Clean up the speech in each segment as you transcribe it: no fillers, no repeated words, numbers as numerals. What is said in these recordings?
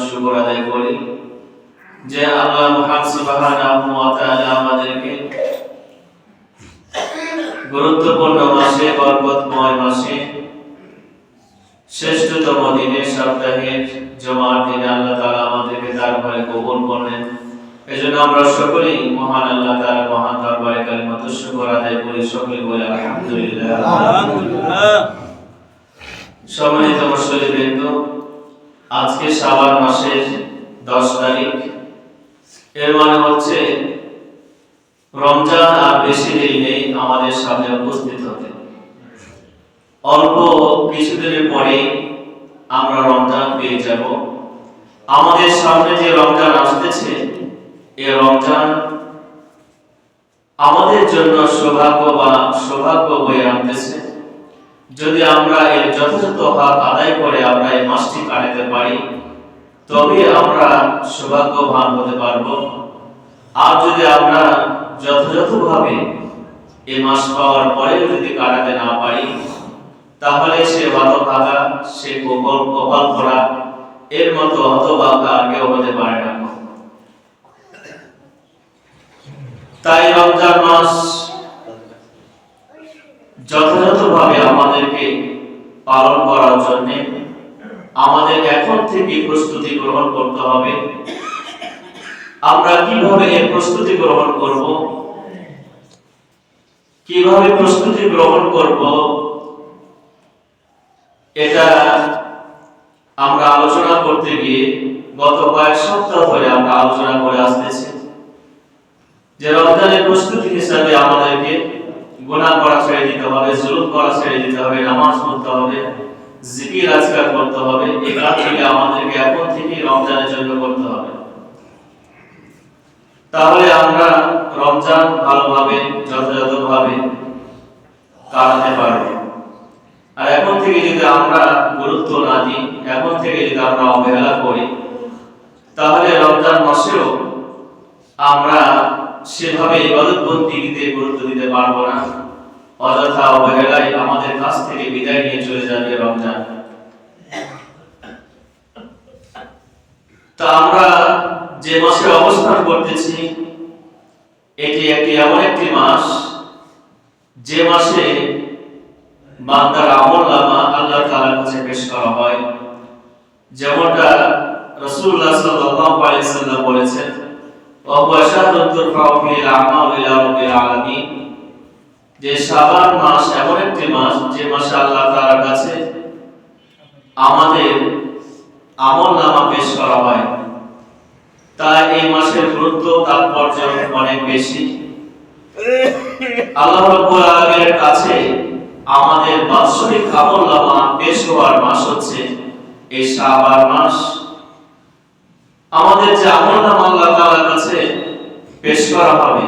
শুকর আদায় করি যে আল্লাহ মহান সুবহানাহু ওয়া তাআলা আমাদেরকে গুরুত্বপূর্ণ মাসে, বরকতময় মাসে, শ্রেষ্ঠতম দিনে, সপ্তাহের জুমার দিনে আল্লাহ তাআলা আমাদেরকে দরবারে কবুল করলেন। এজন্য আমরা সকলেই মহান আল্লাহ তাআলার মহান দরবারে কালিমাত শুকর আদায় করি। সকলে বলি আলহামদুলিল্লাহ। আলহামদুলিল্লাহ। সম্মানিত মুসল্লিবৃন্দ, আজকে শাবান মাসের 10 তারিখ। এর মানে হচ্ছে রমজান আর বেশি দেরি নেই আমাদের সামনে উপস্থিত হতে। অল্প কিছুদিনের পরে আমরা রমজান পেয়ে যাব। আমাদের সামনে যে রমজান আসতেছে, এই রমজান আমাদের জন্য সৌভাগ্য বয়ে আনতেছে। যদি আমরা এর যথাযথ হক আদায় করে আমরা এই মাসটি কাটাতে পারি, তবে আমরা সৌভাগ্যবান হতে পারবো। আর যদি আমরা যথাযথভাবে এই মাস পাওয়ার পরেও যদি কাটাতে না পারি, তাহলে সে হতভাগা, সে কপাল পোড়া, এর মতো হতভাগা আর কেউ হতে পারে না। তাই রমজান মাস যথাযথভাবে আমাদেরকে পালন করার জন্য আমাদের এখন থেকে প্রস্তুতি গ্রহণ করতে হবে। আমরা কিভাবে এর প্রস্তুতি গ্রহণ করব, এটা আমরা আলোচনা করতে গিয়ে গত কয়েক সপ্তাহ ধরে আমরা আলোচনা করে আসতেছি যে রমজানের প্রস্তুতি হিসাবে আমাদেরকে গুনাহ করা ছেড়ে দিতে হবে, জুলুম করা ছেড়ে দিতে হবে, নামাজ পড়তে হবে, জিকির আজকার করতে হবে। এই কাজগুলো আমাদেরকে এখন থেকে রমজানের জন্য করতে হবে। তাহলে আমরা রমজান ভালোভাবে যথাযথভাবে কাটাতে পারব। আর এখন থেকে যদি আমরা গুরুত্ব না দিই, এখন থেকে যদি আমরা অবহেলা করি, তাহলে রমজান মাসেও আমরা সেভাবে ইবাদত বন্দেগীতে গুরুত্ব দিতে পারবো না। অযথা অবহেলায় আমাদের কাছ থেকে বিদায় নিয়ে চলে যাবে রমজান। তা আমরা যে মাসে অবস্থান করতেছি, এটি এমন একটি মাস যে মাসে বান্দার আমলনামা আল্লাহ তাআলার কাছে পেশ করা হয়। যেমনটা রাসূলুল্লাহ সাল্লাল্লাহু আলাইহি ওয়াসাল্লাম বলেছেন, ওয়া হুয়া শাহরুন তুরফাউ ফিহি আ'মালু ইলা রাব্বিল আলামিন, যে শাবান মাস এমন একটি মাস যে মাসে আল্লাহ তাআলার কাছে আমাদের আমলনামা পেশ করা হয়। তাই এই মাসের গুরুত্ব, তাৎপর্য অনেক বেশি। আল্লাহ রাব্বুল আলামিনের কাছে আমাদের বাৎসরিক আমলনামা পেশ হওয়ার মাস হচ্ছে এই শাবান মাস। আমাদের যে আমলনামা আল্লাহ তাআলার কাছে পেশ করা হবে,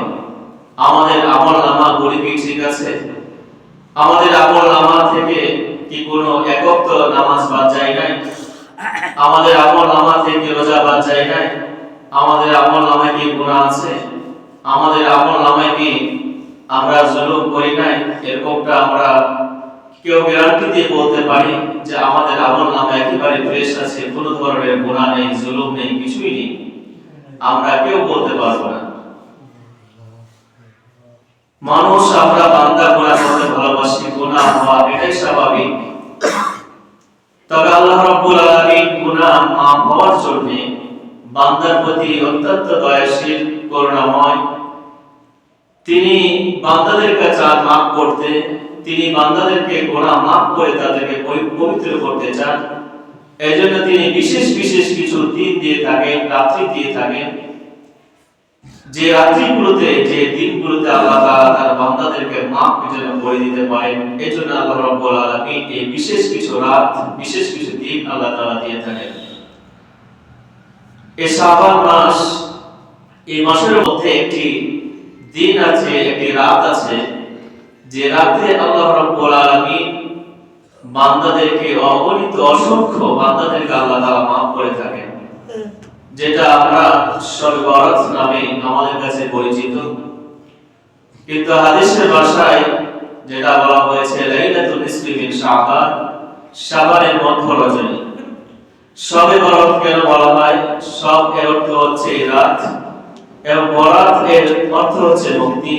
আমাদের আমলনামা গুলি কি ঠিক আছে? আমাদের আমলনামা থেকে কি কোনো একক নামাজ বাদ যায় নাই? আমাদের আমলনামা থেকে রোজা বাদ যায় নাই? আমাদের আমলনামায় কি গুনাহ আছে? আমাদের আমলনামায় কি আমরা জুলুম করি নাই? এরকমটা আমরা কেউ গ্যারান্টি দিয়ে বলতে পারি যে আমাদের আমলনামা একেবারে ফ্রেশ আছে, কোনো ধরনের গুনাহ নেই, জুলুম নেই, কিছুই নেই? আমরা কেউ বলতে পারবো না। মানুষ, আমরা বান্দা গুনাহ করতে ভালোবাসি, গুনাহ হওয়া এটাই স্বাভাবিক। তবে আল্লাহ রাব্বুল আলামিন গুনাহ মাফ হওয়ার জন্য বান্দার প্রতি অত্যন্ত দয়াশীল, করুণাময়। তিনি বান্দাদেরকে চান মাফ করতে, তিনি বান্দাদেরকে গুনাহ মাফ করে তাদেরকে পবিত্র করতে চান। এজন্য তিনি বিশেষ বিশেষ কিছু দিন দিয়ে থাকেন, রাত্রি দিয়ে থাকেন, যে রাত্রিগুলোতে, যে দিনগুলোতে আল্লাহ তাআলা তার বান্দাদেরকে মাফ করে দিতে পারেন। এজন্য আল্লাহ রাব্বুল আলামিন এই বিশেষ কিছু রাত, বিশেষ কিছু দিন আল্লাহ তাআলা দিয়ে থাকেন। এই শাবান মাস, এই মাসের মধ্যে একটি দিন আছে, একটি রাত আছে, যে রাতে আল্লাহ রাব্বুল আলামিন বান্দাদেরকে, অগণিত অসংখ্য বান্দাদেরকে আল্লাহ তাআলা মাফ করে থাকেন, যেটা আমরা শবে বরাত নামে আমাদের কাছে পরিচিত। কিন্তু হাদিসের ভাষায় যেটা বলা হয়েছে লাইলাতুল নিসফি মিন শাবান, শাবানের মধ্য রজনী। শবে বরাত কেন বলা হয়? শব এর অর্থ হচ্ছে রাত এবং বরাত এর অর্থ হচ্ছে মুক্তি।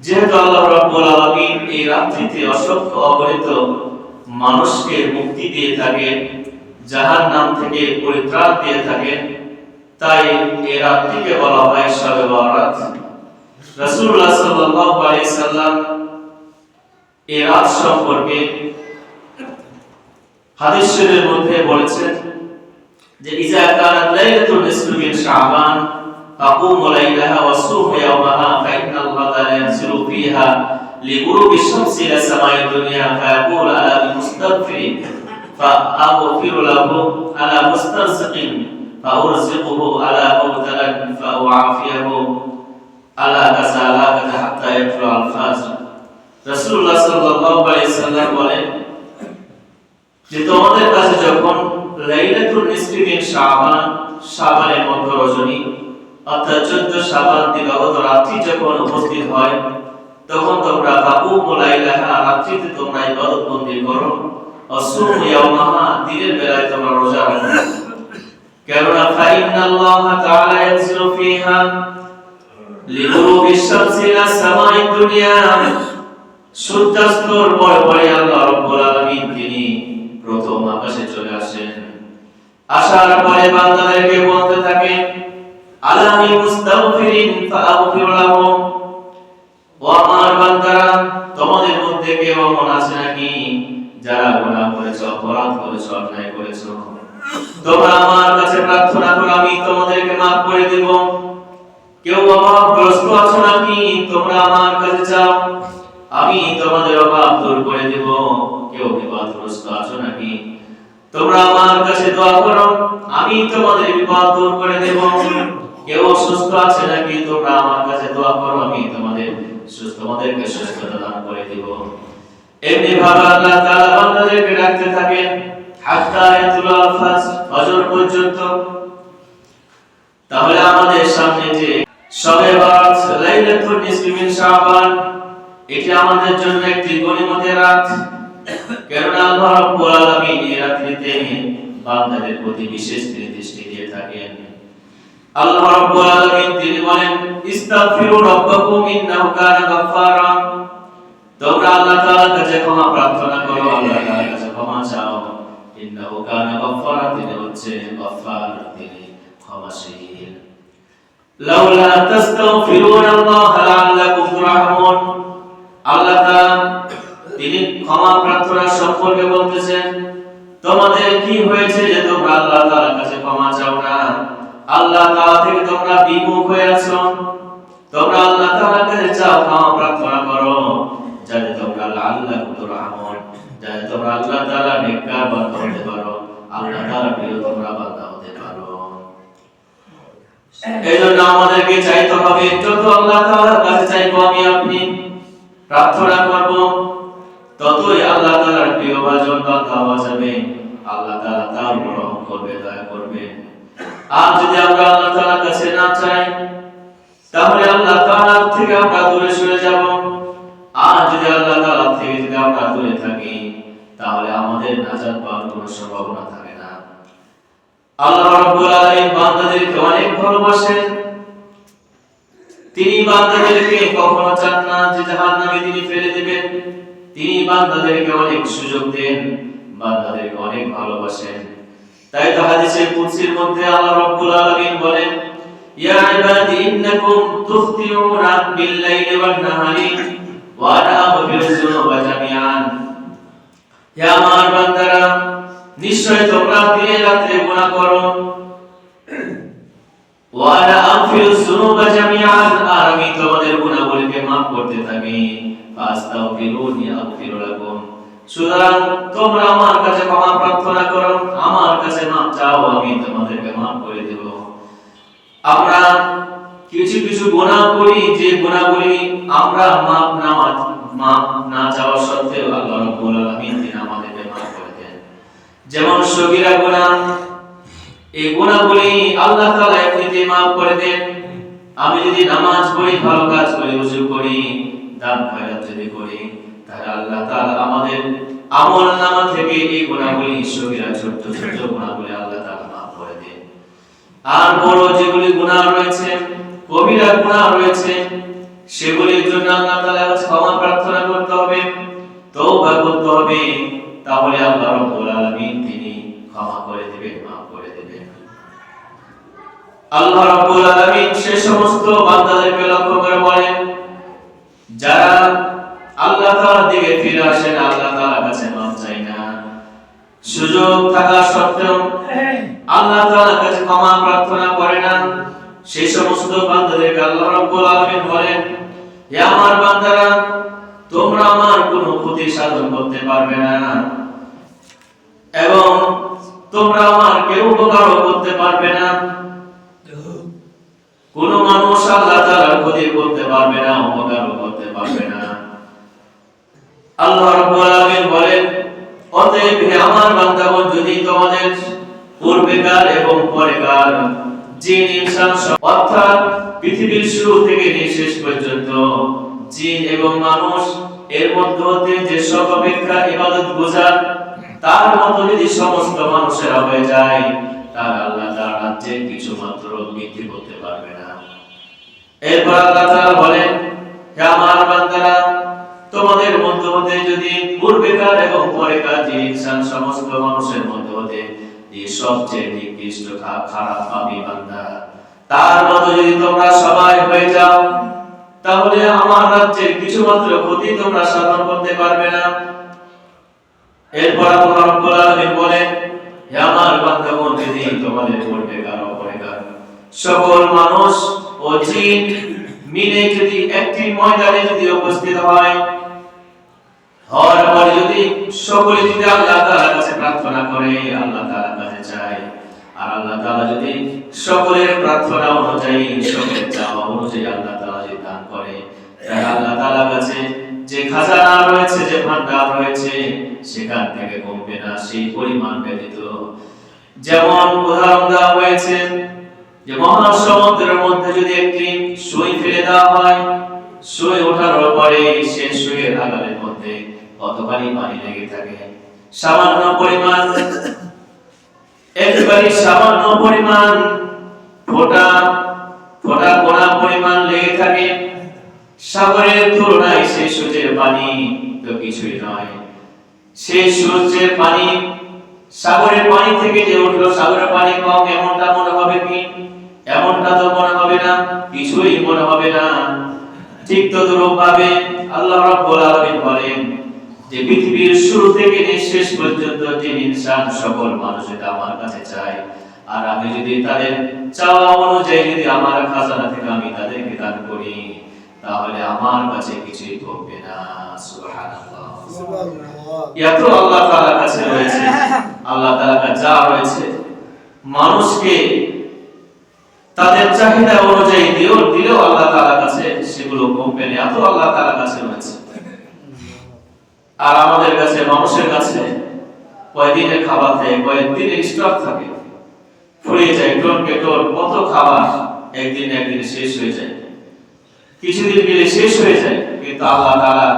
যেহেতু আল্লাহ রাব্বুল আলামিন এই রাত্রিতে অসংখ্য অগণিত মানুষকে মুক্তি দিয়ে থাকেন, জাহান্নাম থেকে পরিত্রাণ দিয়ে থাকেন, তাই এই রাত্রিকে বলা হয় শবে বরাত। রাসূলুল্লাহ সাল্লাল্লাহু আলাইহি সাল্লাম এই রাত সম্পর্কে হাদিস শরীফের মধ্যে বলেছেন যে ইজা কানাত লাইলাতুল নিসফি মিন শাবান ফাকুমু লাইলাহা ওয়া সুমু ইয়াওমাহা ফাইন্না আল্লাহ তাআলা ইয়ানজিলু ফিহা লিগুরুবি শামসি ইলা সামাই দুনিয়া ফায়াকুলু আলা মুস্তাগফিরিন ফাআগফিরু লাহু আলা মুস্তারজিকিন ফাউরজিকুহু আলা মুবতালান ফাউআফিয়াহু আলা কাসালাকাতা হাত্তা ইয়াতলু আল ফাজর। রাসূলুল্লাহ সাল্লাল্লাহু আলাইহি সাল্লাম বলেন যে তোমাদের কাছে যখন লাইলাতুল নিসফি মিন শাবান, শাবানের মধ্য রজনী অর্থাৎ 14 শাবান দিবাগত রাত্রি যখন উপস্থিত হয়, তখন তোমরা ফাকুমু লাইলাহা, রাত্রিতে তোমরা ইবাদত বন্দি করো, অসুমু ইয়াওমাহা, দিনের বেলায় তোমরা রোজা রাখো। কেননা ফাইন্নাল্লাহ তাআলা ইয়ানজিলু ফিহা লিগুরুবি শামসি ইলা সামাই দুনিয়া, সূর্যাস্তর পরে আল্লাহ রাব্বুল আলামিন তিনি প্রথম আকাশে চলে আসেন। আসার পরে বান্দাদেরকে বলতে থাকেন আলামি মুস্তাগফিরিন ফাআগফির লাহুম, ও আমার বান্দারা, তোমাদের মধ্যে কেউ এমন আছে নাকি যারা গুনাহ করেছো, অপরাধ করেছো, অন্যায় করেছো, তোমরা আমার কাছে প্রার্থনা করো, আমি তোমাদেরকে মাফ করে দেব। কেউ অভাবগ্রস্ত আছো নাকি, তোমরা আমার কাছে চাও, আমি তোমাদের অভাব দূর করে দেব। কেউ বিপদগ্রস্ত আছো নাকি, তোমরা আমার কাছে দোয়া করো, আমি তোমাদের বিপদ দূর করে দেব। কেউ অসুস্থ আছে নাকি, তোমরা আমার কাছে দোয়া করো, আমি তোমাদেরকে সুস্থতা দান করে দেব। এমনি ভাবে আল্লাহ তাআলা বান্দাদেরকে ডাকতে থাকেন হাত্তা ইয়াতুল ফজর পর্যন্ত। তাহলে আমাদের সামনে যে শবে বরাত, লাইলাতুল নিসফি মিন শাবান, এটি আমাদের জন্য একটি গনিমতের রাত। কেননা আল্লাহ রাব্বুল আলামিন এই রাত্রিতে বান্দাদের প্রতি বিশেষ দৃষ্টি দিয়ে থাকেন। আল্লাহ রাব্বুল আলামিন তিনি বলেন ইস্তাগফিরু রাব্বাকুম ইন্নাহু কানা গাফফারা, তোমরা আল্লাহ তাআলার কাছে ক্ষমা প্রার্থনা করো, আল্লাহ তাআলার কাছে ক্ষমা চাও। ইন্নাহু কানা গাফফারা, তিনি হচ্ছেন গফফার, তিনি ক্ষমাশীল। লাউলা তাস্তাগফিরুনা আল্লাহ লাআল্লাকুম তুরহামুন, আল্লাহ তাআলা তিনি ক্ষমা প্রার্থনা সম্পর্কে বলতেছেন তোমাদের কি হয়েছে যে তোমরা আল্লাহ তাআলার কাছে ক্ষমা চাও না, আল্লাহ তাআলা থেকে তোমরা বিমুখ হয়ে আছো। তোমরা আল্লাহ তাআলার কাছে চাও, ক্ষমা প্রার্থনা করো, যাতে তোমরা লাআল্লাকুম তুরহামুন, যাতে তোমরা আল্লাহ তাআলার নেককার বান্দা হতে পারো, আল্লাহ তাআলার প্রিয় তোমরা বান্দা হতে পারো। এজন্য আমাদেরকে চাইতে হবে, যত আল্লাহ তাআলার কাছে চাইবো আমি আপনি, প্রার্থনা করব, ততই আল্লাহ তাআলার প্রিয় ভাজন বান্দা হওয়া যাবে। আল্লাহ তাআলা তার উপর রহম করবে, দয়া করবে। আর যদি আমরা আল্লাহ তাআলার কাছে না চাই, তাহলে আল্লাহ তাআলার থেকে আমরা দূরে সরে যাব। আর যদি আল্লাহ তাআলার থেকে যদি আমরা দূরে থাকি, তাহলে আমাদের নাজাত পাওয়ার কোনো সম্ভাবনা থাকে না। আল্লাহ রাব্বুল আলামিন বান্দাদেরকে অনেক ভালোবাসেন। তিনি বান্দাদেরকে কখনো চান না যে জাহান্নামে তিনি ফেলে দিবেন। তিনি বান্দাদেরকে অনেক সুযোগ দেন, বান্দাদেরকে অনেক ভালোবাসেন। তাই তো হাদিসে কুদসির মধ্যে আল্লাহ রাব্বুল আলামিন বলেন ইয়া ইবাদি ইন্নাকুম তুখতিউনা বিল-লাইলি ওয়ান-নাহারি ওয়া আনা আগফিরুয যুনুবা জামিআন, হে আমার বান্দারা, নিশ্চয় তোমরা দিনে রাতে গুনাহ করো, ওয়া আনা আগফিরুয যুনুবা জামিআন, আর আমি তোমাদের গুনাহগুলোকে maaf করতে থাকি। ফাস্তাগফিরুনি আগফির লাকুম, সুতরাং তোমরা আমার কাছে ক্ষমা প্রার্থনা করো, আমার কাছে maaf চাও, আমি তোমাদেরকে maaf করে দেব। আমরা কিছু কিছু গুনাহ করি, যে গুনাহগুলি আমরা maaf না চাওয়া সত্ত্বেও আল্লাহ রাব্বুল আলামিন তিনি আমাদেরকে maaf করে দেন। যেমন সগীরা গুনাহ, এই গুনাহগুলি আল্লাহ তাআলা এমনিতে maaf করে দেন। আমি যদি নামাজ পড়ি, ভালো কাজ করি, ওযু করি, দান খয়রাত যদি করি, তাহলে আল্লাহ তাআলা আমলনামা থেকে এই গুনাহগুলি সগীরা ছোট ছোট গুনাহগুলি আল্লাহ তাআলা মাফ করে দেন। আর বড় যেগুলি গুনাহ রয়েছে, কবিরা গুনাহ রয়েছে, সেগুলির জন্য আল্লাহ তাআলার কাছে ক্ষমা প্রার্থনা করতে হবে, তওবা করতে হবে, তাহলে আল্লাহ রাব্বুল আলামিন তিনি ক্ষমা করে দিবেন, মাফ করে দিবেন। আল্লাহ রাব্বুল আলামিন সে সমস্ত বান্দাদেরকে লক্ষ্য করে বলেন, যারা আল্লাহ তাআলার দিকে ফিরে আসে না, আল্লাহ তাআলার কাছে মাফ চায় না, সুযোগ থাকা সত্ত্বেও আল্লাহ তাআলার কাছে ক্ষমা প্রার্থনা করে না, সেই সমস্ত বান্দাদেরকে আল্লাহ রাব্বুল আলামিন বলেন, হে আমার বান্দারা, তোমরা আমার কোনো ক্ষতি সাধন করতে পারবে না এবং তোমরা আমার কেউ উপকার করতে পারবে না। কোন মানুষ আল্লাহ তাআলার ক্ষতি করতে পারবে না, উপকার করতে পারবে না। আল্লাহ রাব্বুল আলামিন বলেন, অতএব হে আমার বান্দাগণ, যদি তোমাদের পূর্বেকার এবং পরেকার জিন ইনসান অর্থাৎ পৃথিবীর শুরু থেকে শেষ পর্যন্ত জিন এবং মানুষ এর মধ্যে হতে যে সব অপেক্ষা ইবাদত গুজার তার মতো যদি সমস্ত মানুষেরা হয়ে যায়, তার আল্লাহ তাআলার রাজ্যে কিছু মাত্র বৃদ্ধি করতে পারবে না। এরপর আল্লাহ তাআলা বলেন, হে আমার বান্দারা, তোমাদের মধ্যে হতে যদি পূর্বেকার এবং পরেকার যে ইনসান সমস্ত মানুষের মধ্যে হতে যে সবচেয়ে নিকৃষ্ট খারাপ পাপী বান্দা, তার মতো যদি তোমরা সবাই হয়ে যাও, তাহলে আমার রাজ্যের কিছু মাত্র ক্ষতি তোমরা সাধন করতে পারবে না। এরপর আল্লাহ রাব্বুল আলামিন বলেন, হে আমার বান্দাগণ, যদি তোমাদের পূর্বেকার ও পরেকার সকল মানুষ ও জিন মিলে যদি একটি ময়দানে যদি উপস্থিত হয়, হওয়ার পর যদি সকলে যদি আল্লাহ তাআলার কাছে প্রার্থনা করে, আল্লাহ তাআলার কাছে চায়, আর আল্লাহ তাআলা যদি সকলের প্রার্থনা অনুযায়ী, সকলের চাওয়া অনুযায়ী আল্লাহ তাআলা যদি দান করে, তাহলে আল্লাহ তাআলার কাছে যে খাজানা রয়েছে, যে ভান্ডার রয়েছে, সেখান থেকে কমবে না, সেই পরিমাণ ব্যতীত। যেমন উদাহরণ দেওয়া হয়েছে যে মহাসমুদ্রের মধ্যে যদি একটি সুই ফেলে দেওয়া হয়, সুই ওঠার পরে সেই সুইয়ের আগালের মধ্যে কতখানি পানি লেগে থাকে, সামান্য পরিমাণ, একেবারে সামান্য পরিমাণ ফোঁটা ফোঁটা কোনা পরিমাণ লেগে থাকে, সাগরের তুলনায় সেই সূর্যের পানি তো কিছুই নয়। সেই সূর্যের পানি সাগরের পানি থেকে যে উঠলো, সাগরের পানি কম এমনটা মনে হবে কি? এমনটা তো মনে হবে না, কিছুই মনে হবে না। ঠিক তদ্রূপ ভাবে আল্লাহ রাব্বুল আলামিন বলেন যে পৃথিবীর শুরু থেকে শেষ পর্যন্ত যে ইনসান সকল মানুষ এটা আমার কাছে চায়, আর আমি যদি তাদের চাওয়া অনুযায়ী যদি আমার খাজানা থেকে আমি তাদেরকে দান করি, তাহলে আমার কাছে কিছুই কমবে না। সুবহানাল্লাহ, এত আল্লাহ তাআলার কাছে রয়েছে, আল্লাহ তাআলার কাছে যা রয়েছে মানুষকে তাদের চাহিদা অনুযায়ী দিলেও আল্লাহ তাআলার কাছে সেগুলো কমবে না, এত আল্লাহ তাআলার কাছে রয়েছে। আর আমাদের কাছে, মানুষের কাছে কয়েকদিনের খাবার থাকে, কয়েকদিনের স্টক থাকে, ফুরিয়ে যায়, টোনকে টোন কত খাবার একদিন শেষ হয়ে যায়, কিছুদিন গেলে শেষ হয়ে যায়। কিন্তু আল্লাহ তাআলা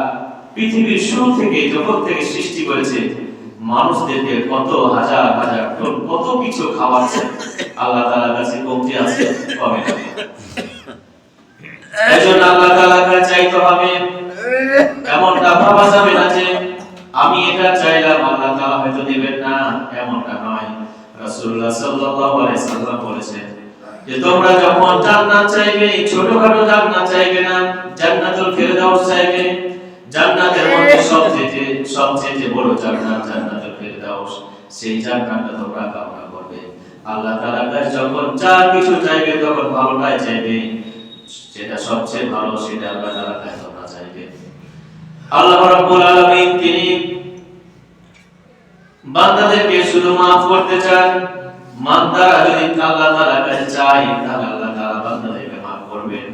পৃথিবীর শুরু থেকে, যখন থেকে সৃষ্টি করেছে, মানুষদেরকে কত হাজার হাজার টন কত কিছু খাওয়াচ্ছে, আল্লাহ তাআলার কাছে কমতি আছে কমে না। এজন্য আল্লাহ তাআলার কাছে চাইতে হবে, এমনটা ভাবা যাবে না যে আমি এটা চাইলাম আল্লাহ তাআলা হয়তো দিবেন না, এমনটা নয়। রাসূলুল্লাহ সাল্লাল্লাহু আলাইহি সাল্লাম বলেছেন যে তোমরা যখন জান্নাত চাইবে, ছোটখাটো জান্নাত চাইবে না, জান্নাতুল ফেরদাউস চাইবে। জান্নাতের মধ্যে সবচেয়ে বড় জান্নাত জান্নাতুল ফেরদাউস, সেই জান্নাতটা তোমরা কামনা করবে। আল্লাহ তাআলার কাছে যখন যা কিছু চাইবে, তখন ভালোটাই চাইবে, যেটা সবচেয়ে ভালো সেটা আল্লাহ তাআলার কাছে তোমরা চাইবে। আল্লাহ রাব্বুল আলামিন তিনি বান্দাদেরকে শুধু maaf করতে চান। বান্দারা যদি আল্লাহ তাআলার কাছে চায়, তাহলে আল্লাহ তাআলা বান্দাদেরকে maaf করবেন।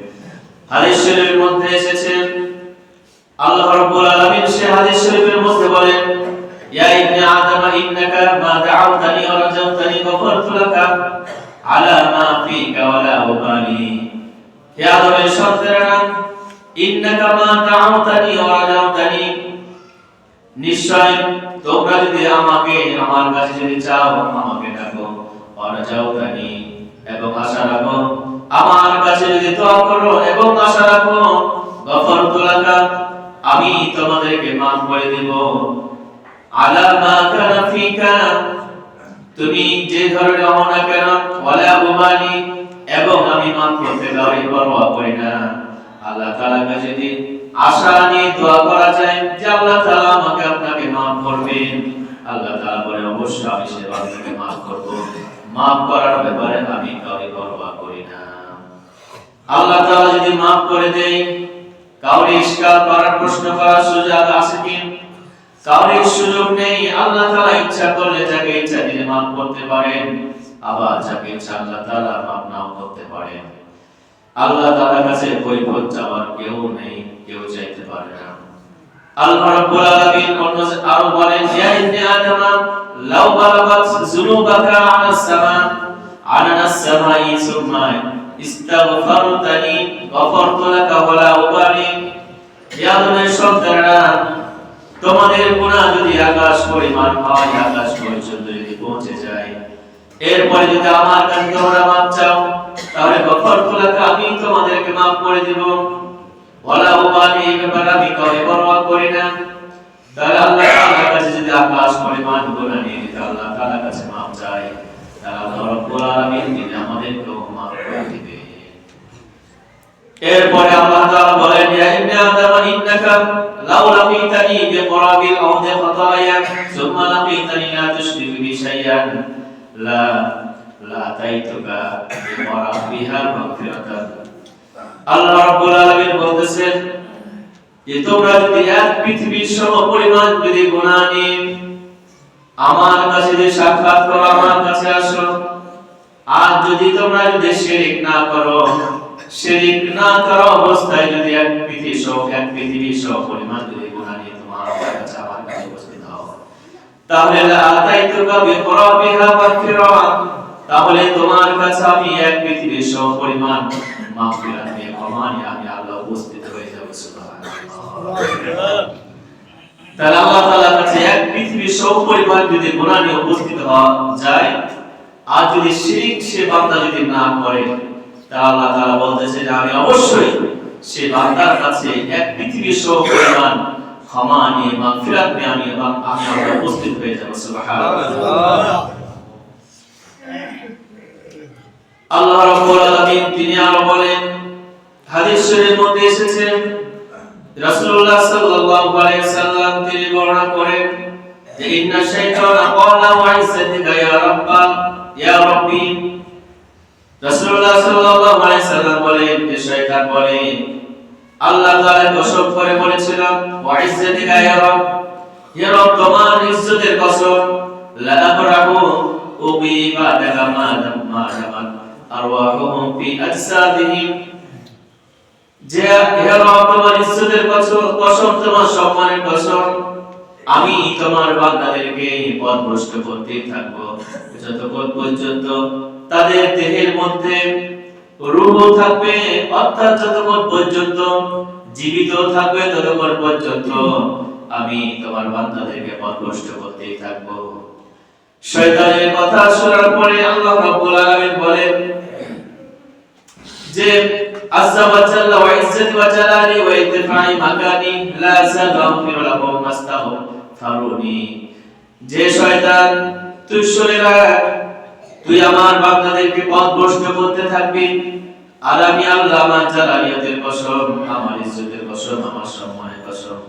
হাদিস শরীফের মধ্যে এসেছে, আল্লাহ রাব্বুল আলামিন সে হাদিস শরীফের মধ্যে বলেন, ইয়া ইবনে আদম ইন্নাকা মা দাআউতানি ওয়া রাজাউতানি গফারতু লাকা আলা মা ফিকা ওয়ালা উবালি। হে আদমের সন্তানেরা, ইন্নাকা মা দাআউতানি ওয়া রাজাউতানি, নিশ্চয় তোমরা যদি আমাকে আমার কাছে যদি চাও আমাকে ডাকো ওয়ারজাউতানি এবং আশা রাখো আমার কাছে যদি দোয়া করো এবং আশা রাখো গফরতু লাকা আমি তোমাদেরকে মাফ করে দেব আলা মা কানা ফিকা তুমি যে ধরনের হও না কেন ওয়ালা উবালি এবং আমি মাফ করতে কাউকে পরোয়া করি না। আল্লাহ তাআলার কাছে যদি আশা নিয়ে দোয়া করা যায় যে আল্লাহ তাআলা আমাকে আপনাকে মাফ করবেন, আল্লাহ তাআলা বলেন অবশ্যই আমি সে বান্দাকে মাফ করব। মাফ করার ব্যাপারে আমি কাউকে পরোয়া করি না। আল্লাহ তাআলা যদি মাফ করে দেয় কাউকে ইশকাল করার প্রশ্ন করার সুযোগ আছে কি? কাউকে সুযোগ নেই। আল্লাহ তাআলা ইচ্ছা করলে যাকে ইচ্ছা দিলে মাফ করতে পারেন, আবার যাকে ইচ্ছা আল্লাহ তাআলা মাফ নাও করতে পারেন। আল্লাহ তাআলার কাছে কৈফিয়ত চাওয়ার কেউ নেই, কেউ চাইতে পারে না। আল্লাহ রাব্বুল আলামিন আরো বলেন ইয়া ইবনে আদম লাউ বালাগাত যুনুবাকা আনাস সামাই সুম্মা ইস্তাগফারতানি গফরতু লাকা ওয়ালা উবালি। ইয়া আদমের সন্তানেরা তোমাদের গুনাহ যদি আকাশ পরিমাণ হয়, আকাশ পর্যন্ত যদি পৌঁছে যায়, এরপরে যদি আমার কাছে তোমরা মাফ চাও তাহলে গফরতু লাকা আমি তোমাদেরকে মাফ করে দেব ওয়ালা উবালি ব্যাপারে আমি কাউকে পরোয়া করি না। তাহলে আল্লাহ তাআলার কাছে যদি আকাশ পরিমাণ গুনাহ নিয়ে যদি আল্লাহ তাআলার কাছে মাফ চাই তাহলে আল্লাহ রাব্বুল আলামিন তিনি আমাদেরকে মাফ করে দিবেন। এরপরে আল্লাহ তাআলা বলেন ইয়া ইবনে আদম ইন্নাকা লাউ লাকিতানি বিকরাবিল আরদি খাতায়া সুম্মা লাকিতানি লা তুশরিকু বি শাইআন লা তাইতুকা বিকরাবিহা মাগফিরাতান। আল্লাহ রাব্বুল আলামিন বলতেছেন যে তোমরা যদি এক পৃথিবীর সমপরিমাণ যদি গুনাহ নিয়ে আমার কাছে যে সাক্ষাৎ করো, আমার কাছে আসো, আর যদি তোমরা যদি শিরক না করো, শিরক না করা অবস্থায় যদি এক পৃথিবীর সমপরিমাণ যদি গুনাহ নিয়ে তোমার কাছে আমার কাছে উপস্থিত হও তাহলে লা আতাইতুকা বিকরাবিহা মাগফিরাতান, তাহলে তোমার কাছে আমি এক পৃথিবীর সমপরিমাণ মাগফিরাত নিয়ে ক্ষমা নিয়ে আমি আল্লাহ উপস্থিত হয়ে যাব। সুবহানাল্লাহ। তাহলে আল্লাহ তাআলার কাছে এক পৃথিবীর সমপরিমাণ যদি গুনাহ নিয়ে উপস্থিত হওয়া যায়, আর যদি শিরক সে বান্দা যদি না করে তাহলে আল্লাহ তাআলা বলতেছেন যে আমি অবশ্যই সে বান্দার কাছে এক পৃথিবীর সমপরিমাণ ক্ষমা নিয়ে মাগফিরাত নিয়ে আমি আল্লাহ উপস্থিত হয়ে যাব। সুবহানাল্লাহ। আল্লাহ রাব্বুল আলামিন তিনি আরো বলেন হাদিস শরীফের মধ্যে এসেছে রাসূলুল্লাহ সাল্লাল্লাহু আলাইহি সাল্লাম তিনি বর্ণনা করেন যে ইন্না শাইতানা ক্বালা ওয়া ইজ্জাতিকা ইয়া রাব্বি। রাসূলুল্লাহ সাল্লাল্লাহু আলাইহি সাল্লাম বলেন যে শয়তান বলে আল্লাহ তাআলা কসম করে বলেছিলাম ওয়া ইজ্জাতিকা ইয়া রব তোমার ইজ্জতের কসম লা আবরাহু উবি বাদাকা মা দামান আরওয়াহুম ফি আজসাদিহিম, যে হে রব তোমার ইজ্জতের কসম, তোমার সম্মানের কসম, আমি তোমার বান্দাদেরকে পথভ্রষ্ট করতেই থাকবো যতক্ষণ পর্যন্ত তাদের দেহের মধ্যে রূহ থাকবে, অর্থাৎ যতক্ষণ পর্যন্ত জীবিত থাকবে ততক্ষণ পর্যন্ত আমি তোমার বান্দাদেরকে পথভ্রষ্ট করতেই থাকবো। শয়তানের কথা শোনার পরে আল্লাহ রাব্বুল আলামিন বলেন যে আযজা ওয়া জাল্লা ওয়া ইজ্জাতি ওয়া জালালি ওয়া ইরতিফাই মাকানি লা সাগাফিরু লাহুম মাস্তাগফিরুনি, যে শয়তান তুই শুনে রাখ তুই আমার বান্দাদেরকে পথভ্রষ্ট করতে থাকবি, আর আমি আল্লাহ আমার জালালিয়াতের কসম, আমার ইজ্জতের কসম, আমার সম্মানের কসম,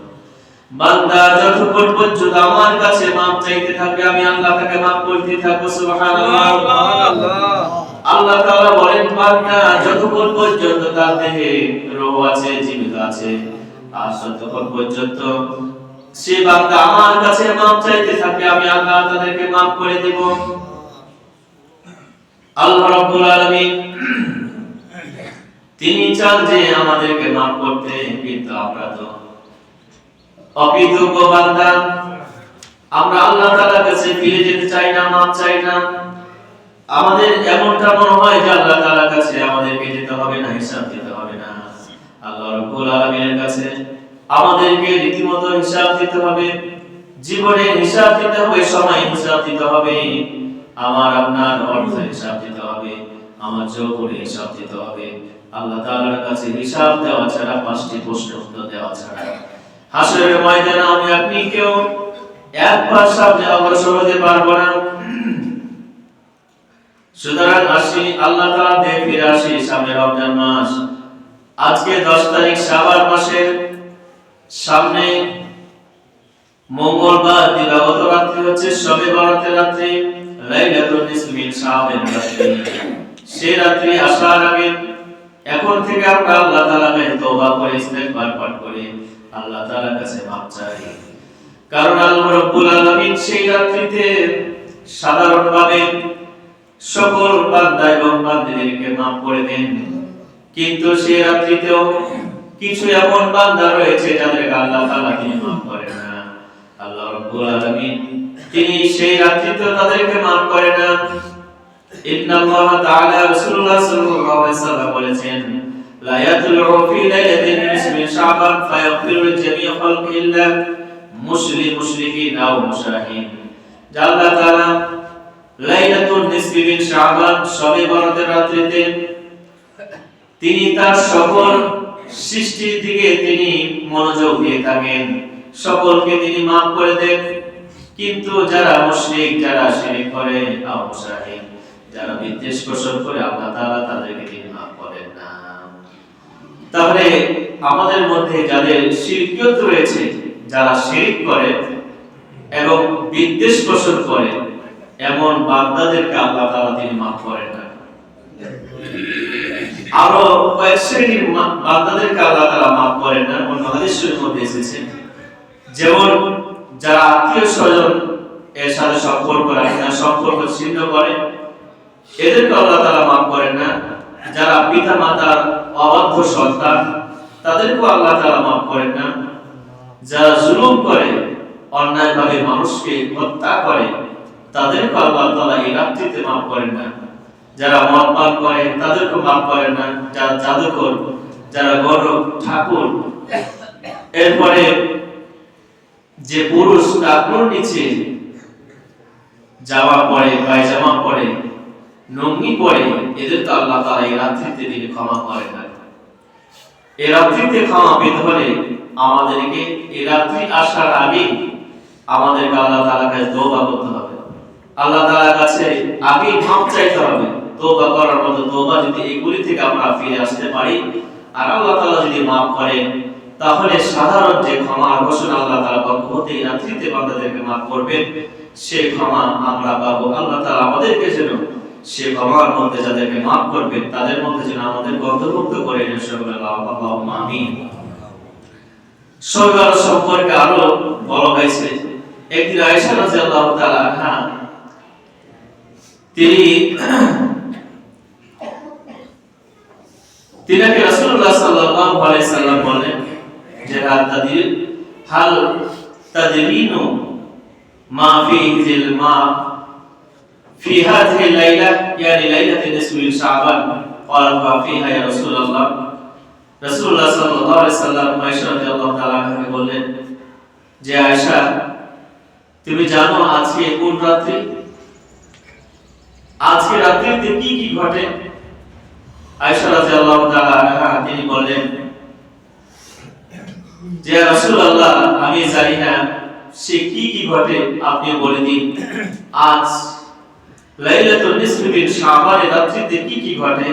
বান্দা যতক্ষণ পর্যন্ত আমার কাছে মাফ চাইতে থাকবে আমি আল্লাহ তাকে মাফ করতে থাকবো। সুবহানাল্লাহ। আল্লাহ তাআলা বলেন বান্দা যতক্ষণ পর্যন্ত তার দেহে রূহ আছে, জীবিত আছে, আর ততক্ষণ পর্যন্ত সে বান্দা আমার কাছে মাফ চাইতে থাকবে আমি আল্লাহ তাদেরকে মাফ করে দেব। আল্লাহ রাব্বুল আলামিন তিনি চান যে আমাদেরকে মাফ করতে, কিন্তু আমরা তো অকৃতজ্ঞ বান্দা, আমরা আল্লাহ তাআলার কাছে ফিরে যেতে চাই না, মাফ চাই না। আমাদের এমনটা মনে হয় যে আল্লাহ তাআলার কাছে আমাদেরকে যেতে হবে না, হিসাব দিতে হবে না। আল্লাহ রাব্বুল আলামিনের কাছে আমাদেরকে রীতিমতো হিসাব দিতে হবে। জীবনে হিসাব দিতে হবে, সময় হিসাব দিতে হবে, আমার আপনার অর্থ হিসাব দিতে হবে, আমার যৌবনের হিসাব দিতে হবে। আল্লাহ তাআলার কাছে হিসাব দেওয়া ছাড়া, পাঁচটি প্রশ্নের উত্তর দেওয়া ছাড়া হাসরের ময়দানে আমি আপনি কেউ একবার সামনে অগ্রসর হতে পারবো না। সুতরাং আসি আল্লাহ তাআলা দিয়ে ফিরে আসি সামনে রমজান মাস। আজকে 10 তারিখ শাবান মাসের সামনে মঙ্গলবার দিবাগত রাত্রি হচ্ছে শবে বরাতের রাত্রি, লাইলাতুল নিসফি মিন শাবান রাত্রি। সেই রাত্রি আসার আগে এখন থেকে আমরা আল্লাহ তাআলার কাছে তওবা করে ইস্তেগফার পাঠ করে আল্লাহ তাআলার কাছে মাফ চাই। কারণ আল্লাহ রাব্বুল আলামিন সেই রাত্রিতে সাধারণভাবে সকল বান্দা এবং বান্দীদেরকে মাফ করে দেন, কিন্তু সেই রাত্রিতেও কিছু এমন বান্দা রয়েছে যাদেরকে আল্লাহ তাআলা তিনি মাফ করেন না। আল্লাহ রাব্বুল আলামিন তিনি সেই রাত্রিতেও তাদেরকে মাফ করেন না। ইন্নাল্লাহ তাআলা রাসূলুল্লাহ সাল্লাল্লাহু আলাইহি ওয়াসাল্লাম বলেছেন, লা ইয়াতলু ফি লাইলাতিন নিসফি শাবান ফায়াগফিরু জামিআ খালকি ইল্লা মুশরিকিন আও মুশাহিন। আল্লাহ তাআলা লাইলাতুল নিসফি মিন শাবান শবে বরাতের রাত্রিতে তিনি তার সকল সৃষ্টির দিকে তিনি মনোযোগ দিয়ে থাকেন, সকলকে তিনি মাফ করে দেন। কিন্তু যারা মুশরিক, যারা শিরক করে, আও মুশাহিন, যারা বিদ্বেষ পোষণ করে, আল্লাহ তাআলা তাদেরকে তিনি মাফ করেন না। তাহলে আমাদের মধ্যে যাদের শিরকিয়ত রয়েছে, যারা শিরক করে এবং বিদ্বেষ পোষণ করে, এমন বান্দাদেরকে আল্লাহ তাআলা তিনি মাফ করেন না। আরো কয়েক শ্রেণীর বান্দাদেরকে আল্লাহ তাআলা মাফ করেন না। অন্য হাদিসের মধ্যে এসেছে, যেমন যারা আত্মীয় স্বজন এর সাথে সম্পর্ক রাখে না, সম্পর্ক ছিন্ন করে, এদেরকে আল্লাহ তাআলা মাফ করেন না। যারা পিতা মাতার অবাধ্য সন্তান, তাদেরকেও আল্লাহ তাআলা মাফ করেন না। যারা জুলুম করে, অন্যায়ভাবে মানুষকে হত্যা করে, তাদেরকে আল্লাহ তাআলা এই রাত্রিতে মাফ করেন না। যারা মদ পান করে, তাদেরকে মাফ করেন না। যারা জাদুকর, যারা গরব ঠাকুর, এরপরে যে পুরুষ কাপড় নিচে জামা পরে, পায়জামা পরে, লুঙ্গি পরে, এদেরকে আল্লাহ তাআলা এই রাত্রিতে তিনি ক্ষমা করেন না। এই রাত্রিতে ক্ষমা পেতে হলে আমাদেরকে এই রাত্রি আসার আগে আমাদেরকে আল্লাহ তাআলার কাছে তওবা করতে হবে, আল্লাহ তাআলার কাছে আগে মাফ চাইতে হবে। তওবা করার মতো তওবা যদি এগুলি থেকে আমরা ফিরে আসতে পারি আর আল্লাহ তাআলা যদি মাফ করেন, তাহলে সাধারণ যে ক্ষমার ঘোষণা আল্লাহ তাআলা পক্ষ হতে এই রাত্রিতে বান্দাদেরকে মাফ করবেন, সেই ক্ষমা আমরা পাবো। আল্লাহ তাআলা আমাদেরকে যেন সে ক্ষমার মধ্যে যাদেরকে মাফ করবেন, তাদের মধ্যে যেন আমাদের অন্তর্ভুক্ত করে নেন। সকলে আল্লাহুম্মা আমিন। শবে বরাত সম্পর্কে আরো বলা হয়েছে, একদিন আয়েশা রাদিয়াল্লাহু তাআলা আনহা তিনাকে রাসূলুল্লাহ সাল্লাল্লাহু আলাইহি সাল্লাম বলেন যে হাল তাদরিনু মা ফিহিল মা ফি হাযিহি লাইলা, ইয়ানি লাইলাতুন নিসফি মিন শাবান। ক্বালা মা ফিহা ইয়া রাসূলুল্লাহ। রাসূলুল্লাহ সাল্লাল্লাহু আলাইহি সাল্লাম আয়েশা রাদিয়াল্লাহু তাআলা আনহাকে বললেন যে আয়েশা, তুমি জানো আজকে কোন রাত্রি? আজকে রাত্রিতে কি কি ঘটে? আয়েশা রাদিয়াল্লাহু তাআলা আনহা তিনি বললেন যে রাসূলুল্লাহ, আমি জানি না সে কি কি ঘটে, আপনি বলে দিন। আজ লাইলাতুল নিসফি মিন শাবানের রাত্রিতে কি কি ঘটে?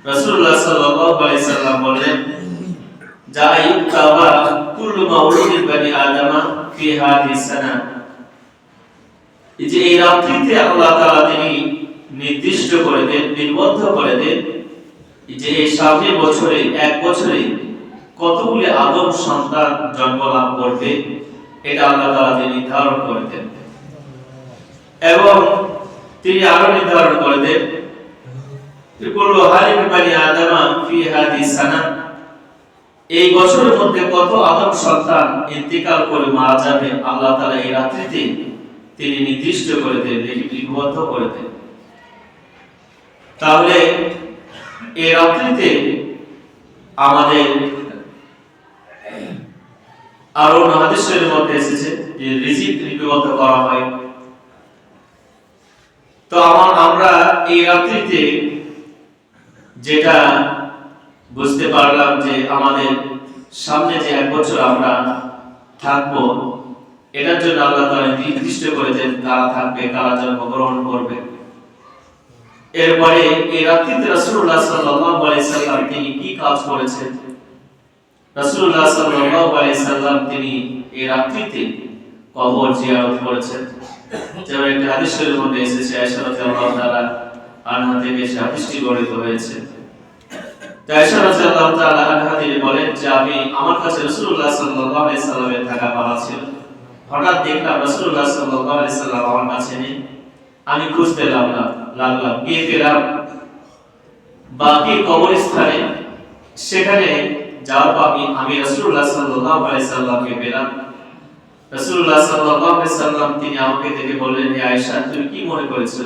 রাসূলুল্লাহ সাল্লাল্লাহু আলাইহি সাল্লাম বললেন, যা ইউতাবা কুল্লু মাউলুদিন বানি আদমা ফি হাদিস সানা। এই রাত্রিতে আল্লাহ তাআলা তিনি নির্দিষ্ট করে দেন, নিবদ্ধ করে দেন যে এই সামনের বছরে, এক বছরে কতগুলি আদম সন্তান জন্ম লাভ করবে, এটা আল্লাহ তাআলা তিনি নির্ধারণ করে দেন। এবং তিনি আরো নির্ধারণ করে দেন কুল্লু হালিক বানি আদমা ফি হাদিস সানা, এই বছরের মধ্যে কত আদম সন্তান ইন্তিকাল করে মারা যাবে, আল্লাহ তাআলা এই রাত্রিতে তিনি নির্দিষ্ট করে দেন, লিপিবদ্ধ করে দেন। তাহলে এই রাত্রিতে আমাদের আরো হাদিসের মধ্যে এসেছে যে রিজিক লিপিবদ্ধ করা হয়। তো আমরা এই রাত্রিতে যেটা বুঝতে পারলাম যে আমাদের সামনে যে 1 বছর আমরা থাকবো, এটার জন্য আল্লাহ তাআলা নির্দিষ্ট করেছেন কারা থাকবে, কারা জন্মগ্রহণ করবে। এরপরে এই রাত্রিতে রাসূলুল্লাহ সাল্লাল্লাহু আলাইহি সাল্লাম তিনি কি কাজ করেছেন? রাসূলুল্লাহ সাল্লাল্লাহু আলাইহি সাল্লাম তিনি এই রাত্রিতে কবর জিয়ারত করেছেন। যেমন একটা হাদিসের মধ্যে এসেছে, আয়েশা রাদিয়াল্লাহু তাআলা আনহা থেকে সেই হাদিসটি বর্ণিত হয়েছে। আয়েশা রাদিয়াল্লাহু তাআলা আনহা তিনি বলেন যে আমার কাছে রাসূলুল্লাহ সাল্লাল্লাহু আলাইহি সাল্লামের থাকা পালা ছিল। হঠাৎ দেখলাম রাসূলুল্লাহ সাল্লাল্লাহু আলাইহি সাল্লাম আমার কাছে নেই। আমি খুঁজতে লাগলাম, গিয়ে পেলাম বাকি কবরস্থানে। সেখানে যাওয়ার পর আমি রাসূলুল্লাহ সাল্লাল্লাহু আলাইহি সাল্লামকে পেলাম। রাসূলুল্লাহ সাল্লাল্লাহু আলাইহি সাল্লাম তিনি আমাকে দেখে বললেন, হে আয়েশা, তুমি কি মনে করেছো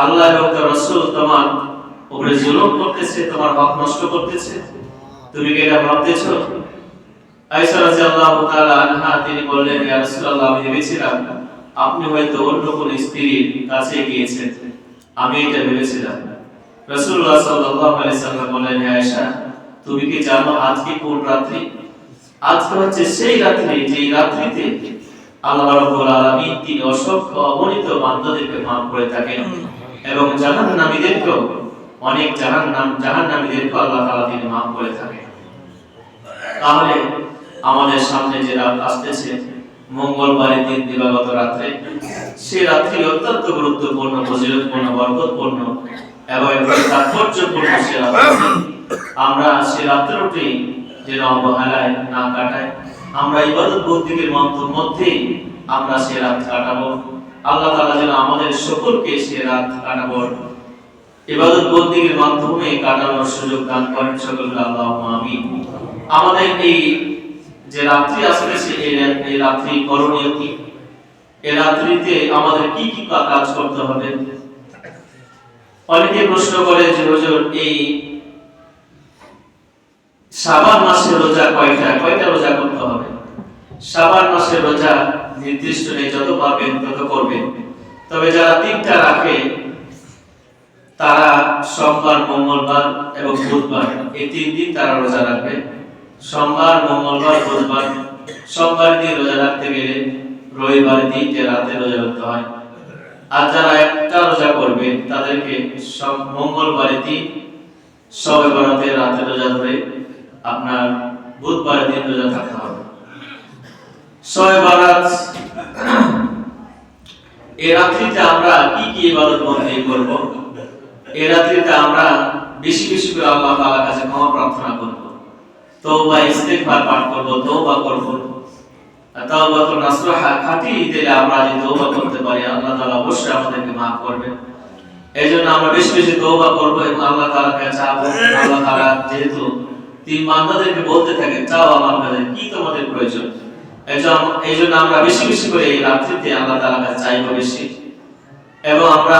আল্লাহ এবং তার রাসূল তোমার উপরে জুলুম করতেছে, তোমার হক নষ্ট করতেছে? তুমি কি এটা ভাবতেছো? আয়েশা রাদিয়াল্লাহু তাআলা আনহা তিনি বললেন, ইয়া রাসূলুল্লাহ, আমি ভেবেছিলাম আপনি হয়তো অন্য কোন স্ত্রীর কাছে গিয়েছেন, আমি এটা ভেবেছিলাম। রাসূলুল্লাহ সাল্লাল্লাহু আলাইহি সাল্লাম বললেন, হে আয়েশা, তুমি কি জানো আজকে কোন রাত্রি? আজকে হচ্ছে সেই রাত্রি যে রাত্রিতে আল্লাহ রাব্বুল আলামিন তিনি অসংখ্য অগণিত বান্দাদেরকে মাফ করে থাকেন এবং জাহান্নামীদেরকেও অনেক জাহান্নামীদেরকে আল্লাহ তাআলা তিনি মাফ করে থাকেন। তাহলে আমাদের সামনে যে রাত আসতেছে মঙ্গলবারের দিন দিবাগত রাত্রে, সেই রাত্রি অত্যন্ত গুরুত্বপূর্ণ, ফজিলতপূর্ণ, বরকতপূর্ণ এবং তাৎপর্যপূর্ণ সে রাত্রি। আমরা সে রাত্রিটি যেন অবহেলায় না কাটাই, আমরা ইবাদত বন্দেগীর মধ্যে আমরা সে রাত কাটাবো। আল্লাহ তাআলা যেন আমাদের সকলকে সে রাত কাটাবো ইবাদত বন্দেগীর মাধ্যমে কাটানোর সুযোগ দান করেন সকলকে, আল্লাহুম্মা আমিন। আমাদের এই যে রাত্রি আসছে, এই রাত্রি করণীয় কি? এই রাত্রিতে আমাদের কি কি কাজ করতে হবে? অনেকে প্রশ্ন করে যে হুজুর, এই শাবান মাসের রোজা কয়টা রোজা করতে হবে? শাবান মাসের রোজা নির্দিষ্ট নেই, যত পারবেন তত করবেন। তবে যারা 3টা রাখে তারা সোমবার, মঙ্গলবার এবং বুধবার এই 3 দিন তারা রোজা রাখবে। সোমবার, মঙ্গলবার, বুধবার। সোমবার দিন রোজা রাখতে গেলে রবিবার দিন যে রাতে রোজা রাখতে হয়। আর যারা একটা রোজা করবে তাদেরকে মঙ্গলবার দিন শবে বরাতে রাতে রোজা ধরে আপনার বুধবার দিন রোজা থাকতে হবে। শবে বরাত এই রাত্রিতে আমরা কি কি ইবাদত বন্দেগী করব? এই রাত্রিতে আমরা বেশি বেশি করে আল্লাহ তাআলার কাছে ক্ষমা প্রার্থনা করব, তওবা ইস্তিগফার পাঠ করব, তওবা করব। তাওবাতুন নাসুহা খাঁটি দিলে আমরা যদি তওবা করতে পারি, আল্লাহ তাআলা অবশ্যই আমাদেরকে maaf করবেন। এইজন্য আমরা বেশি বেশি তওবা করব এবং আল্লাহ তাআলার কাছে চাইবো। আল্লাহ তাআলা যেহেতু 3 বান্দাদেরকে বলতে থাকেন, চাও আমার কাছে, কি তোমাদের প্রয়োজন? এইজন্য আমরা বেশি বেশি করে এই রাত্রিতে আল্লাহ তাআলার কাছে চাইবো বেশি, এবং আমরা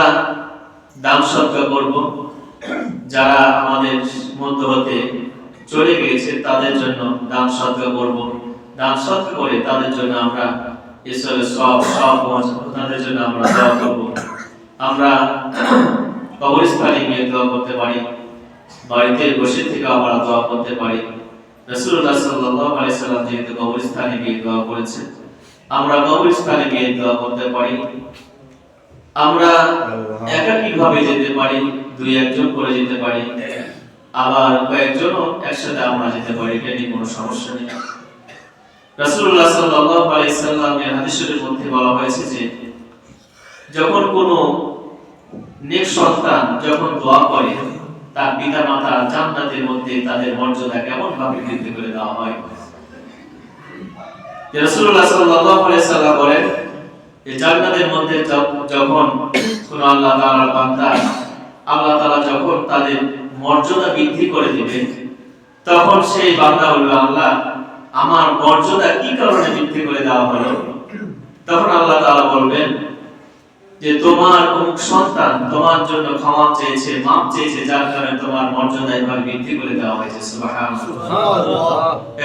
দান সদকা করব। যারা আমাদের মধ্য হতে চলে গিয়েছে তাদের জন্য দান সদকা করব। দান সদকা করে তাদের জন্য আমরা ঈশ্বরের সব তাদের জন্য আমরা দোয়া করব। আমরা কবরস্থানে গিয়ে দোয়া করতে পারি, বাড়িতে বসে থেকে আমরা দোয়া করতে পারি। রাসূলুল্লাহ সাল্লাল্লাহু আলাইহি সাল্লাম যেহেতু কবরস্থানে গিয়ে দোয়া করেছেন, আমরা কবরস্থানে গিয়ে দোয়া করতে পারি। আমরা একাকীভাবে যেতে পারি, 2-1 করে যেতে পারি, আবার কয়েকজনও একসাথে আমরা যেতে পারি, এটা নিয়ে কোনো সমস্যা নেই। রাসূলুল্লাহ সাল্লাল্লাহু আলাইহি সাল্লামের হাদিসের মধ্যে বলা হয়েছে যে যখন কোনো নেক সন্তান যখন দোয়া করে, তার পিতামাতা জান্নাতের মধ্যে তাদের মর্যাদা কেমন ভাবে বৃদ্ধি করে দেওয়া হয়। রাসূলুল্লাহ সাল্লাল্লাহু আলাইহি সাল্লাম বলেন যে জান্নাতের মধ্যে যখন কোন আল্লাহ তাআলার বান্দা, আল্লাহ তাআলা যখন তাদের মর্যাদা বৃদ্ধি করে দিবেন, তখন সেই বান্দা বলবে, আল্লাহ আমার মর্যাদা কি কারণে বৃদ্ধি করে দেওয়া হলো? তখন আল্লাহ তাআলা বলবেন যে তোমার অমুক সন্তান তোমার জন্য ক্ষমা চেয়েছে, মাপ চেয়েছে, যার কারণে তোমার মর্যাদা এবার বৃদ্ধি করে দেওয়া হয়েছে। সুবহানাল্লাহ।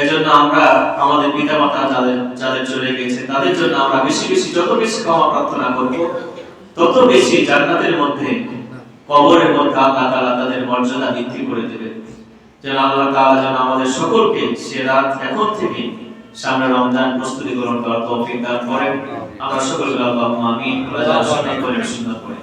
এজন্য আমরা আমাদের পিতামাতা যাদের চলে গেছে তাদের জন্য আমরা বেশি বেশি যত বেশি ক্ষমা প্রার্থনা করব, তত বেশি জান্নাতের মধ্যে, কবরের মধ্যে আল্লাহ তাআলা তাদের মর্যাদা বৃদ্ধি করে দেবেন। যেন আল্লাহ তাআলা যেন আমাদের সকলকে সে রাত এখন থেকে সামনে রমজান প্রস্তুতি গ্রহণ করার তৌফিক দান করেন। আমরা সকলে আল্লাহুম্মা আমিন। আল্লাহ সবাই করে সুন্দর করে